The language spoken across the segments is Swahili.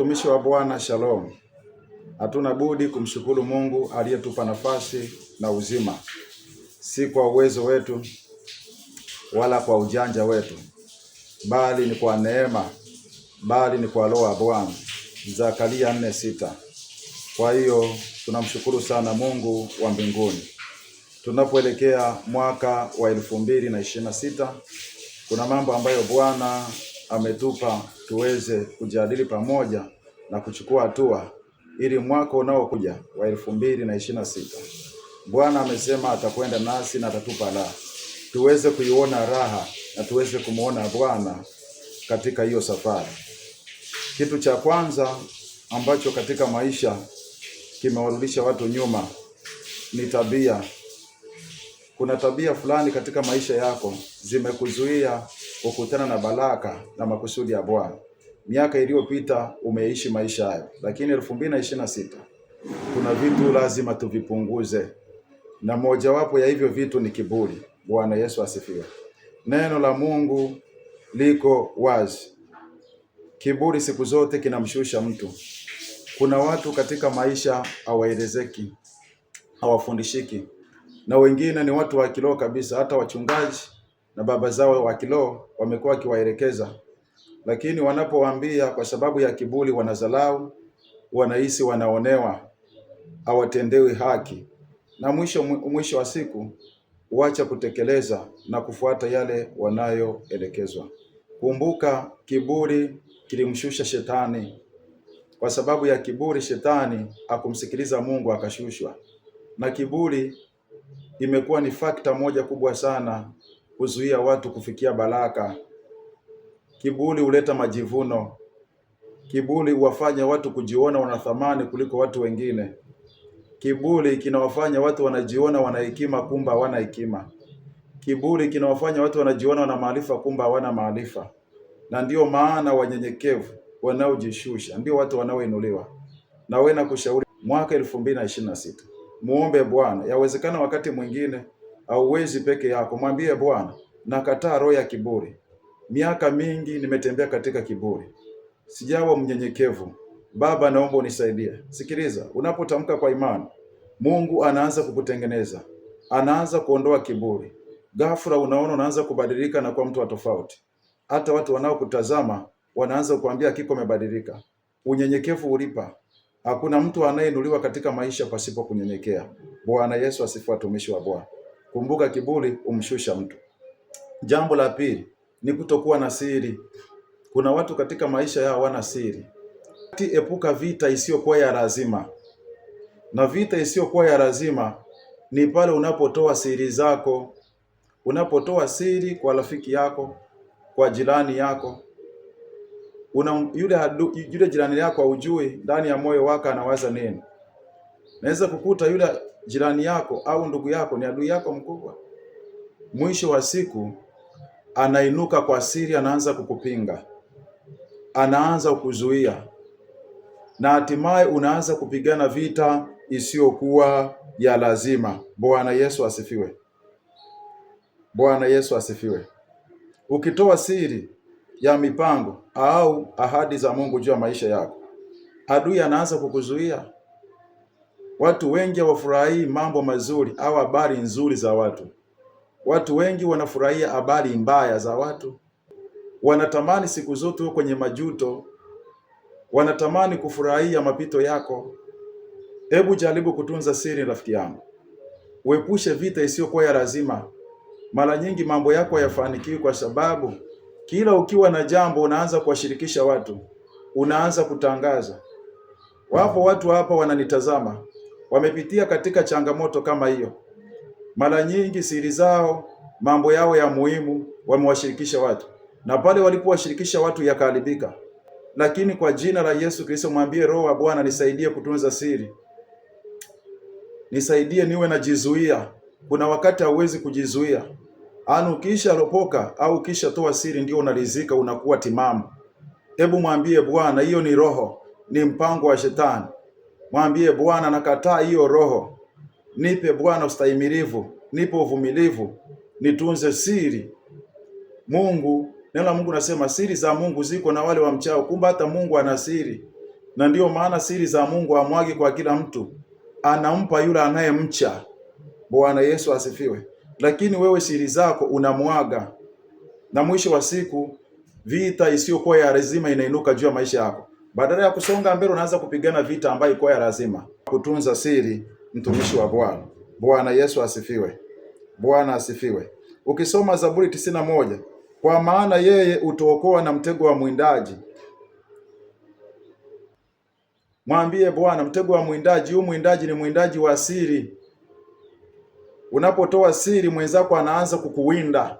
Mtumishi wa Bwana, shalom. Hatuna budi kumshukuru Mungu aliyetupa nafasi na uzima, si kwa uwezo wetu wala kwa ujanja wetu, bali ni kwa neema, bali ni kwa Roho wa Bwana. Zakaria 4:6. Kwa hiyo tunamshukuru sana Mungu wa mbinguni. Tunapoelekea mwaka wa 2026, kuna mambo ambayo Bwana ametupa tuweze kujadili pamoja na kuchukua hatua ili mwaka unaokuja wa 2026 Bwana amesema atakwenda nasi na atatupa raha, tuweze kuiona raha na tuweze kumuona Bwana katika hiyo safari. Kitu cha kwanza ambacho katika maisha kimewarudisha watu nyuma ni tabia. Kuna tabia fulani katika maisha yako zimekuzuia kukutana na baraka na makusudi ya Bwana. Miaka iliyopita umeishi maisha hayo, lakini 2026 kuna vitu lazima tuvipunguze, na mojawapo ya hivyo vitu ni kiburi. Bwana Yesu asifiwe. Neno la Mungu liko wazi. Kiburi siku zote kinamshusha mtu. Kuna watu katika maisha hawaelezeki, hawafundishiki, na wengine ni watu wa kiroho kabisa. Hata wachungaji na baba zao wa kiroho wamekuwa wakiwaelekeza, lakini wanapowaambia kwa sababu ya kiburi wanadharau, wanahisi wanaonewa, hawatendewi haki, na mwisho wa siku huacha kutekeleza na kufuata yale wanayoelekezwa. Kumbuka, kiburi kilimshusha Shetani. Kwa sababu ya kiburi, Shetani hakumsikiliza Mungu akashushwa. Na kiburi imekuwa ni fakta moja kubwa sana kuzuia watu kufikia baraka. Kiburi huleta majivuno. Kiburi huwafanya watu kujiona wana thamani kuliko watu wengine. Kiburi kinawafanya watu wanajiona wana hekima kumbe hawana hekima. Kiburi kinawafanya watu wanajiona wana maarifa kumbe hawana maarifa. Na ndio maana wanyenyekevu wanaojishusha ndio watu wanaoinuliwa. Na wewe nakushauri mwaka 2026 muombe Bwana. Yawezekana wakati mwingine hauwezi peke yako, mwambie Bwana, nakataa roho ya kiburi. Miaka mingi nimetembea katika kiburi, sijawa mnyenyekevu. Baba, naomba unisaidie. Sikiliza, unapotamka kwa imani, Mungu anaanza kukutengeneza, anaanza kuondoa kiburi. Ghafla unaanza kubadilika na kuwa mtu wa tofauti. Hata watu wanaokutazama wanaanza kukuambia kiko umebadilika. Unyenyekevu ulipa. Hakuna mtu anayeinuliwa katika maisha pasipo kunyenyekea. Bwana Yesu asifiwe, watumishi wa Bwana. Kumbuka, kiburi umshusha mtu. Jambo la pili ni kutokuwa na siri. Kuna watu katika maisha yao hawana siri. Epuka vita isiyokuwa ya lazima. Na vita isiyokuwa ya lazima ni pale unapotoa siri zako. Unapotoa siri kwa rafiki yako, kwa jirani yako. Yule jirani yako hujui ndani ya moyo wake anawaza nini. Naweza kukuta yule jirani yako au ndugu yako ni adui yako mkubwa. Mwisho wa siku anainuka kwa siri, anaanza kukupinga, anaanza kukuzuia, na hatimaye unaanza kupigana vita isiyokuwa ya lazima. Bwana Yesu asifiwe. Bwana Yesu asifiwe. Ukitoa siri ya mipango au ahadi za Mungu juu ya maisha yako, adui anaanza kukuzuia. Watu wengi hawafurahii mambo mazuri au habari nzuri za watu. Watu wengi wanafurahia habari mbaya za watu. Wanatamani siku zote kwenye majuto. Wanatamani kufurahia mapito yako. Hebu jaribu kutunza siri, rafiki yangu. Uepushe vita isiyokuwa ya lazima. Mara nyingi mambo yako hayafanikiwi kwa sababu kila ukiwa na jambo unaanza kuwashirikisha watu, unaanza kutangaza. Wapo watu hapa wananitazama, wamepitia katika changamoto kama hiyo. Mara nyingi siri zao, mambo yao ya muhimu wamewashirikisha watu, na pale walipowashirikisha watu yakaharibika. Lakini kwa jina la Yesu Kristo mwambie Roho wa Bwana, nisaidie kutunza siri. Nisaidie niwe najizuia. Kuna wakati hauwezi kujizuia. Ukisha ropoka au ukisha toa siri ndio unaridhika, unakuwa timamu. Hebu mwambie Bwana, hiyo ni roho, ni mpango wa Shetani. Mwambie Bwana, nakataa hiyo roho. Nipe Bwana ustahimilivu, nipe uvumilivu, nitunze siri. Neno la Mungu nasema siri za Mungu ziko na wale wamchao. Kumbe hata Mungu ana siri. Na ndiyo maana siri za Mungu amwagi kwa kila mtu, anampa yule anayemcha. Bwana Yesu asifiwe. Lakini wewe siri zako unamwaga, na mwisho wa siku vita isiyokuwa ya lazima inainuka juu ya maisha yako. Badala ya kusonga mbele, unaanza kupigana vita ambayo iko ya lazima. Kutunza siri, mtumishi wa Bwana. Bwana Yesu asifiwe. Bwana asifiwe. Ukisoma Zaburi 91, kwa maana yeye utuokoa na mtego wa mwindaji. Mwambie Bwana, mtego wa mwindaji, huyu mwindaji ni mwindaji wa siri. Unapotoa siri, mwenzako anaanza kukuwinda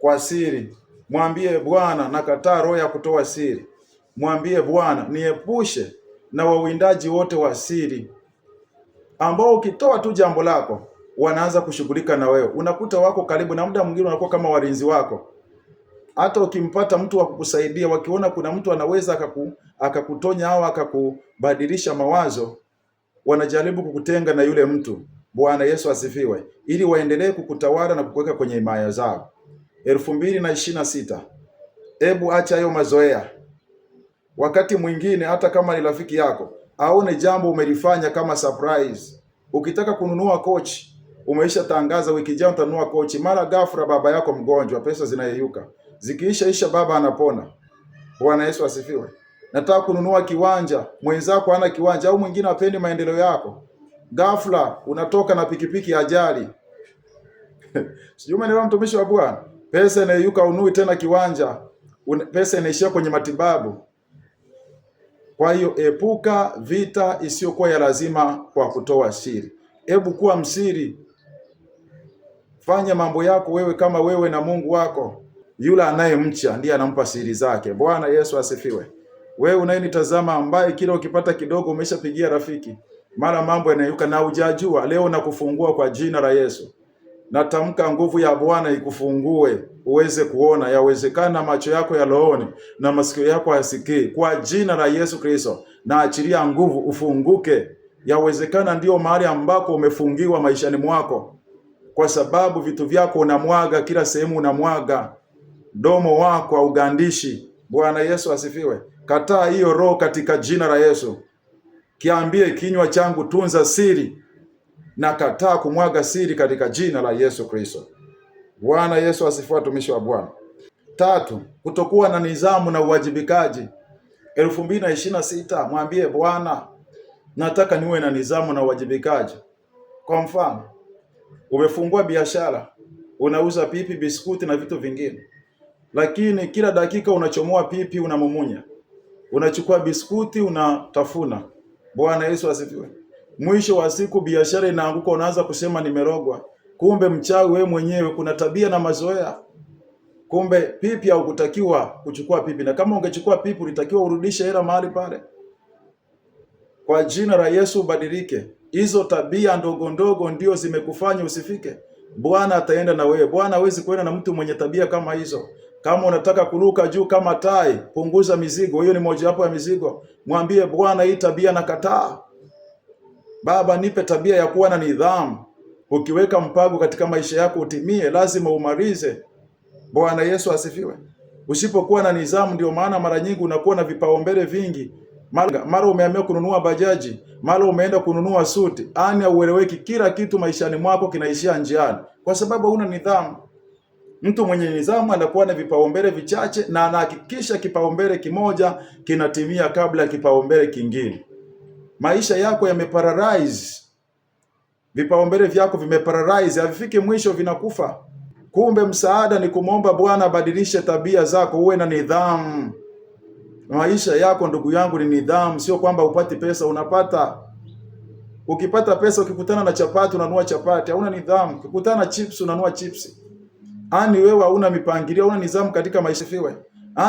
kwa siri. Mwambie Bwana, nakataa roho ya kutoa siri. Mwambie Bwana, niepushe na wawindaji wote wa siri, ambao ukitoa tu jambo lako wanaanza kushughulika na wewe. Unakuta wako karibu, na muda mwingine wanakuwa kama walinzi wako. Hata ukimpata mtu wa kukusaidia, wakiona kuna mtu anaweza akakutonya au akakubadilisha mawazo, wanajaribu kukutenga na yule mtu. Bwana Yesu asifiwe, ili waendelee kukutawala na kukuweka kwenye himaya zao. 2026, hebu acha hayo mazoea. Wakati mwingine hata kama ni rafiki yako, aone jambo umelifanya kama surprise. Ukitaka kununua kochi, umeisha tangaza wiki ijayo utanunua kochi, mara ghafla baba yako mgonjwa, pesa zinayeyuka. Zikiisha baba anapona. Bwana Yesu asifiwe. Nataka kununua kiwanja, mwenzako hana kiwanja, au mwingine hapendi maendeleo yako. Ghafla unatoka na pikipiki ajali. Sijui umeelewa, mtumishi wa Bwana? Pesa inayeyuka, unui tena kiwanja, pesa inaishia kwenye matibabu. Kwa hiyo epuka vita isiyokuwa ya lazima kwa kutoa siri. Hebu kuwa msiri. Fanya mambo yako wewe kama wewe na Mungu wako. Yule anayemcha ndiye anampa siri zake. Bwana Yesu asifiwe. Wewe unayenitazama, ambaye kila ukipata kidogo umeshapigia rafiki, mara mambo yanayuka na hujajua, leo nakufungua kwa jina la Yesu. Natamka nguvu ya Bwana ikufungue uweze kuona. Yawezekana macho yako ya rohoni na masikio yako yasikii. Kwa jina la Yesu Kristo na achilia nguvu ufunguke. Yawezekana ndio mahali ambako umefungiwa maishani mwako, kwa sababu vitu vyako unamwaga kila sehemu, unamwaga. Domo wako haugandishi. Bwana Yesu asifiwe. Kataa hiyo roho katika jina la Yesu. Kiambie kinywa changu, tunza siri, na kataa kumwaga siri katika jina la Yesu Kristo. Bwana Yesu asifiwe, watumishi wa Bwana. 3, kutokuwa na nidhamu na uwajibikaji. 2026, mwambie Bwana, nataka niwe na nidhamu na uwajibikaji. Kwa mfano, umefungua biashara, unauza pipi, biskuti na vitu vingine, lakini kila dakika unachomoa pipi unamumunya, unachukua biskuti unatafuna. Bwana Yesu asifiwe. Mwisho wa siku biashara inaanguka, unaanza kusema nimerogwa. Kumbe mchawi wewe mwenyewe. Kuna tabia na mazoea. Kumbe pipi haukutakiwa kuchukua pipi, na kama ungechukua pipi ulitakiwa urudishe hela mahali pale. Kwa jina la Yesu ubadilike. Hizo tabia ndogo ndogo ndio zimekufanya usifike. Bwana ataenda na wewe. Bwana hawezi kwenda na mtu mwenye tabia kama hizo. Kama unataka kuruka juu kama tai, punguza mizigo. Hiyo ni moja wapo ya mizigo. Mwambie Bwana, hii tabia nakataa. Baba, nipe tabia ya kuwa na nidhamu. Ukiweka mpango katika maisha yako utimie, lazima umalize. Bwana Yesu asifiwe. Usipokuwa na nidhamu, ndio maana mara nyingi unakuwa na vipaumbele vingi. Mara umeamua kununua bajaji, mara umeenda kununua suti. Haueleweki, kila kitu maishani mwako kinaishia njiani kwa sababu huna nidhamu. Mtu mwenye nidhamu anakuwa na vipaumbele vichache na anahakikisha kipaumbele kimoja kinatimia kabla ya kipaumbele kingine. Maisha yako yameparalyze. Vipaumbele vyako vimeparalyze, havifiki mwisho, vinakufa. Kumbe msaada ni kumwomba Bwana abadilishe tabia zako, uwe na nidhamu. Maisha yako ndugu yangu ni nidhamu, sio kwamba upati pesa. Unapata. Ukipata pesa, ukikutana na chapati unanunua chapati, hauna nidhamu. Ukikutana na chips unanunua chips. Wewe hauna mipangilio, hauna nidhamu katika maisha fiwe.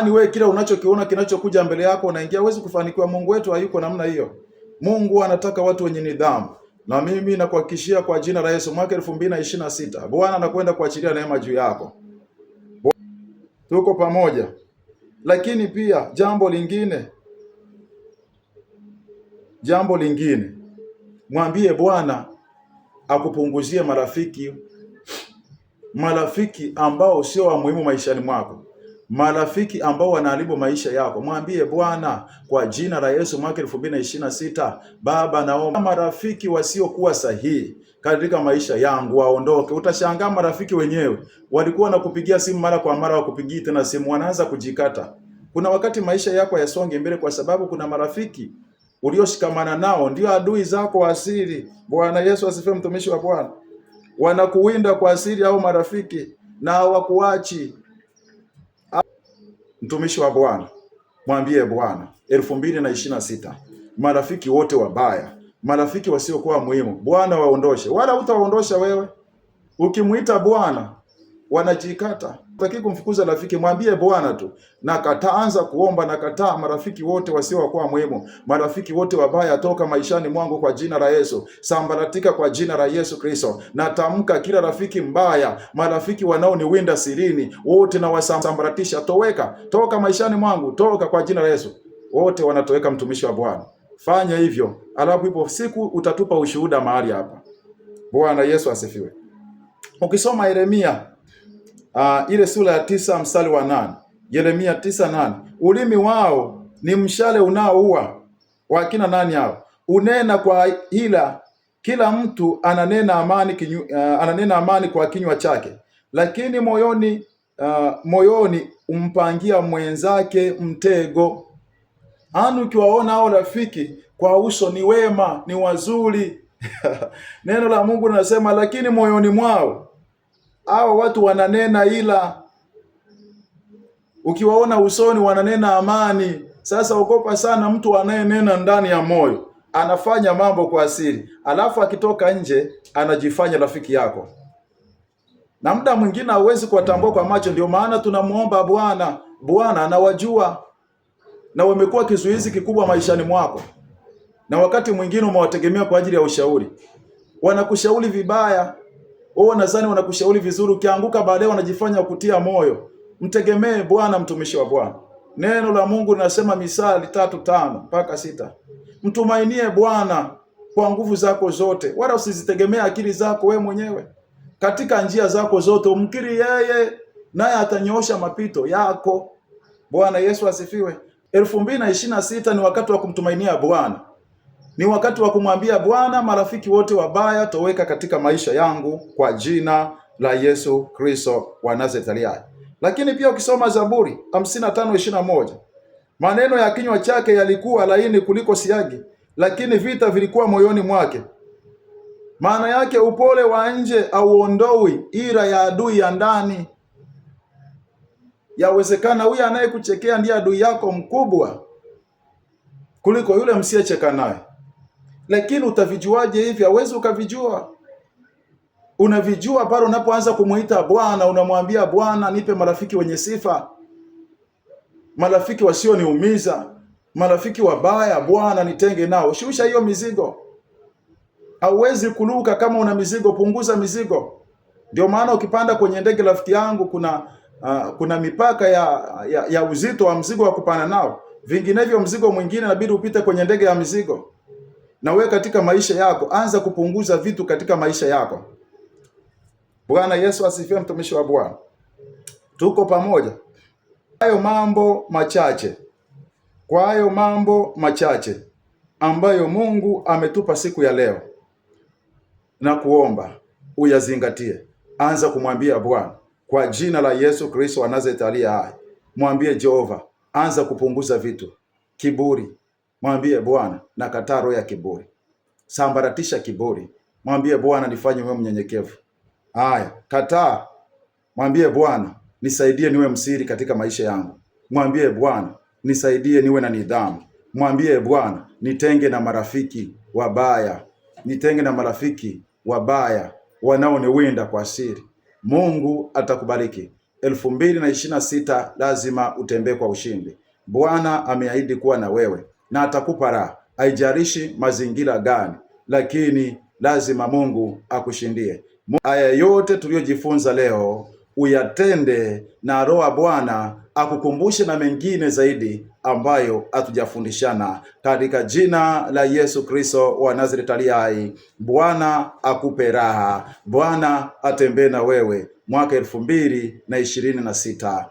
Wewe kila unachokiona kinachokuja mbele yako unaingia, huwezi kufanikiwa. Mungu wetu hayuko namna hiyo. Mungu anataka watu wenye nidhamu. Na mimi nakuhakikishia kwa jina la Yesu, mwaka 2026 Bwana anakwenda kuachilia neema juu yako. Tuko pamoja. Lakini pia jambo lingine, mwambie Bwana akupunguzie marafiki ambao sio wa muhimu maishani mwako. marafiki ambao wanaharibu maisha yako, mwambie Bwana, kwa jina la Yesu, mwaka 2026, Baba, naomba marafiki wasiokuwa sahihi katika maisha yangu waondoke. Utashangaa marafiki wenyewe walikuwa wanakupigia simu mara kwa mara, wakupigii tena simu, wanaanza kujikata. Kuna wakati maisha yako yasonge mbele, kwa sababu kuna marafiki ulioshikamana nao ndio adui zako wa asili. Bwana Yesu asifiwe, mtumishi wa Bwana. Wanakuwinda kwa asili au marafiki na hawakuachi. Mtumishi wa Bwana, mwambie Bwana, 2026 marafiki wote wabaya, marafiki wasiokuwa muhimu, Bwana waondoshe. Wala hutawaondosha wewe. Ukimuita Bwana wanajikata. Utaki kumfukuza rafiki, mwambie Bwana tu, anza kuomba, nakataa marafiki wote wasiokuwa muhimu, marafiki wote wabaya toka maishani mwangu kwa jina la Yesu. Sambaratika kwa jina la Yesu Kristo. Natamka kila rafiki mbaya, marafiki wanaoniwinda sirini, wote na wasambaratisha. Toka maishani mwangu, toka kwa jina la Yesu. Wote wanatoweka, mtumishi wa Bwana. Fanya hivyo, alafu ipo siku utatupa ushuhuda mahali hapa. Bwana Yesu asifiwe. Ukisoma Yeremia ile sura ya 9 mstari wa 8. Yeremia 9:8. Ulimi wao ni mshale unaoua. Wakina nani hao? Unena kwa ila, kila mtu ananena amani kwa kinywa chake, lakini moyoni umpangia mwenzake mtego. Ukiwaona hao rafiki kwa uso ni wema, ni wazuri neno la Mungu linasema lakini moyoni mwao hao watu wananena ila. Ukiwaona usoni wananena amani. Sasa ogopa sana mtu anayenena ndani ya moyo, anafanya mambo kwa asili, alafu akitoka nje anajifanya rafiki yako, na muda mwingine hauwezi kuwatambua kwa macho. Ndio maana tunamuomba Bwana. Bwana anawajua na wamekuwa kizuizi kikubwa maishani mwako, na wakati mwingine umewategemea kwa ajili ya ushauri. Wanakushauri vibaya, wao nadhani wanakushauri vizuri, ukianguka baadaye wanajifanya kutia moyo. Mtegemee Bwana, mtumishi wa Bwana. Neno la Mungu linasema Misali 3:5 mpaka 6. Mtumainie Bwana kwa nguvu zako zote, wala usizitegemea akili zako wewe mwenyewe. Katika njia zako zote umkiri yeye, naye atanyoosha mapito yako. Bwana Yesu asifiwe. 2026 ni wakati wa kumtumainia Bwana. Ni wakati wa kumwambia Bwana, marafiki wote wabaya toweka katika maisha yangu kwa jina la Yesu Kristo wa Nazareti. Lakini pia ukisoma Zaburi 55:21, maneno ya kinywa chake yalikuwa laini kuliko siagi, lakini vita vilikuwa moyoni mwake. Maana yake upole wa nje hauondoi ila ya adui ya ndani. Yawezekana huyu anayekuchekea ndiye adui yako mkubwa kuliko yule msiyecheka naye. Lakini utavijuaje hivi? Hauwezi ukavijua. Unavijua pale unapoanza kumuita Bwana, unamwambia Bwana, nipe marafiki wenye sifa, marafiki wasioniumiza, marafiki wabaya Bwana nitenge nao. Shusha hiyo mizigo. Hauwezi kuruka kama una mizigo, punguza mizigo. Ndio maana ukipanda kwenye ndege, rafiki yangu, kuna mipaka ya uzito wa mzigo wa kupanda nao. Vinginevyo mzigo mwingine inabidi upite kwenye ndege ya mizigo. Na wewe katika maisha yako anza kupunguza vitu katika maisha yako. Bwana Yesu asifiwe, mtumishi wa Bwana. Tuko pamoja. Kwa hayo mambo machache ambayo Mungu ametupa siku ya leo, na kuomba uyazingatie. Anza kumwambia Bwana kwa jina la Yesu Kristo wa Nazareti aliye hai. Mwambie Jehova, anza kupunguza vitu. Kiburi, mwambie Bwana, nakataa roho ya kiburi. Sambaratisha kiburi. Mwambie Bwana, nifanye wewe mnyenyekevu. Haya, kataa. Mwambie Bwana, nisaidie niwe msiri katika maisha yangu. Mwambie Bwana, nisaidie niwe na nidhamu. Mwambie Bwana, nitenge na marafiki wabaya. Nitenge na marafiki wabaya wanaoniwinda kwa siri. Mungu atakubariki. 2026 lazima utembee kwa ushindi. Bwana ameahidi kuwa na wewe na atakupa raha. Haijalishi mazingira gani, lakini lazima Mungu akushindie. Haya yote tuliyojifunza leo uyatende, na Roho Bwana akukumbushe na mengine zaidi ambayo hatujafundishana, katika jina la Yesu Kristo wa Nazareti aliye hai. Bwana akupe raha. Bwana atembee na wewe mwaka 2026.